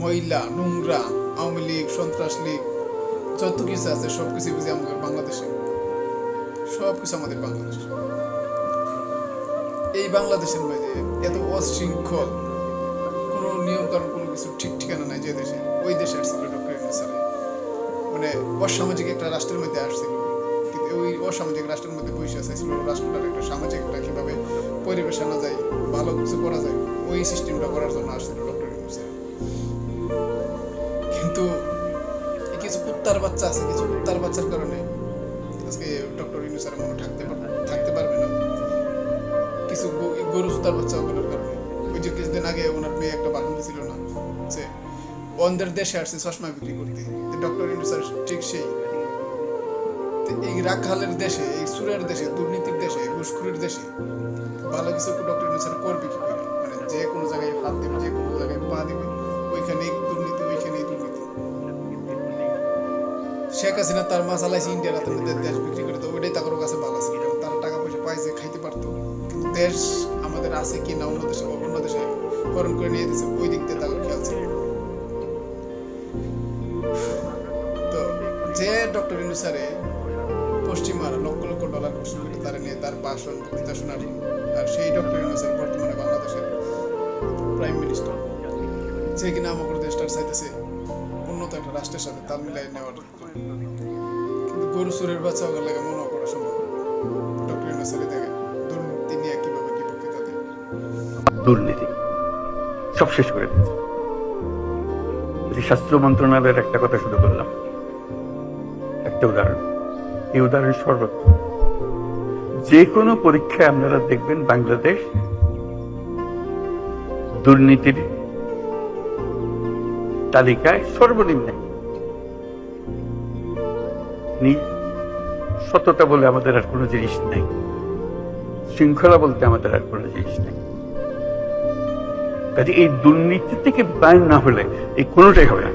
মহিলা, নোংরা, আওয়ামী লীগ, সন্ত্রাস লীগ, যত কিছু আছে সবকিছু বুঝি আমাদের বাংলাদেশে, সবকিছু আমাদের বাংলাদেশে। এই বাংলাদেশের মাঝে এত অশৃঙ্খল, কোনো নিয়ম কানুন কোনো কিছু ঠিক ঠিকানা নাই যে দেশে, ওই দেশে আসছিল ডক্টর ইউনূস স্যার। মানে অসামাজিক একটা রাষ্ট্রের মধ্যে আসছিল, কিন্তু ওই অসামাজিক রাষ্ট্রের মধ্যে বসে চাইছিল রাষ্ট্রটার একটা সামাজিক একটা কীভাবে পরিবেশ আনা যায়, ভালো কিছু করা যায়, ওই সিস্টেমটা করার জন্য আসছিল ডক্টর ইউনূস স্যার। কিন্তু কিছু কুত্তার বাচ্চা আছে, কিছু কুত্তার বাচ্চার কারণে আজকে ডক্টর ইউনূস স্যার মনে থাকতে পারবে না। কিছু গরু সুতার বাচ্চা ওগুলোর কারণে। ওই যে কিছুদিন আগে ওনার মেয়ে একটা বাহন দিছিল না, যে অন্যের দেশে আসছে চশমা বিক্রি করতে, ডক্টর ইউনূস স্যার ঠিক সেই এই রাখালের দেশে, এই সুরের দেশে, দুর্নীতির দেশে, ঘুষখোরের দেশে ভালো কিছু ডক্টর ইউনূস স্যার করবে কি করে? মানে যে কোনো জায়গায় হাত দেবে, যে কোনো জায়গায় পা দেবে, ওইখানেই দুর্নীতি, ওইখানেই দুর্নীতি। শেখ হাসিনা তার মা চালাইছে ইন্ডিয়ার হাতে দেশ বিক্রি করে, তো ওইটাই তাদের কাছে ভালো ছিল, কারণ তারা টাকা পয়সা পাইছে, খাইতে পারতো। কিন্তু দেশ আমাদের আছে কি না অন্য দেশে হরণ করে নিয়ে দিচ্ছে, ওই দিক দিয়ে তাদের খেয়াল ছিল। তো যে ডক্টর ইউনূস স্যারে পশ্চিমারা লক্ষ লক্ষ ডলার খরচ করে তারা নিয়ে তার ভাষণ বক্তৃতা শোনার জন্য, আর সেই ডক্টর ইউনূস স্যার বর্তমানে বাংলাদেশের প্রাইম মিনিস্টার, যে কিনা আমাদের দেশটার চাইতেছে উন্নত একটা রাষ্ট্রের সাথে তাল মিলাই নেওয়ার জন্য। কিন্তু গরু সুরের বাচ্চা ওগুলো লাগে মনে করা সম্ভব। ডক্টর ইউনূস স্যার দেখে দুর্নীতি নিয়ে কিভাবে কি বক্তৃতা দেয়, দুর্নীতি সব শেষ করে দিয়েছে। স্বাস্থ্য মন্ত্রণালয়ের একটা কথা শুরু করলাম, একটা উদাহরণ, এই উদাহরণ সর্বোচ্চ। যে কোনো পরীক্ষায় আপনারা দেখবেন বাংলাদেশ দুর্নীতির তালিকায় সর্বনিম্নে। সততা বলে আমাদের আর কোনো জিনিস নেই, শৃঙ্খলা বলতে আমাদের আর কোনো জিনিস নেই। কাজে এই দুর্নীতি থেকে বাইর না হলে এই কোনোটাই হবে না।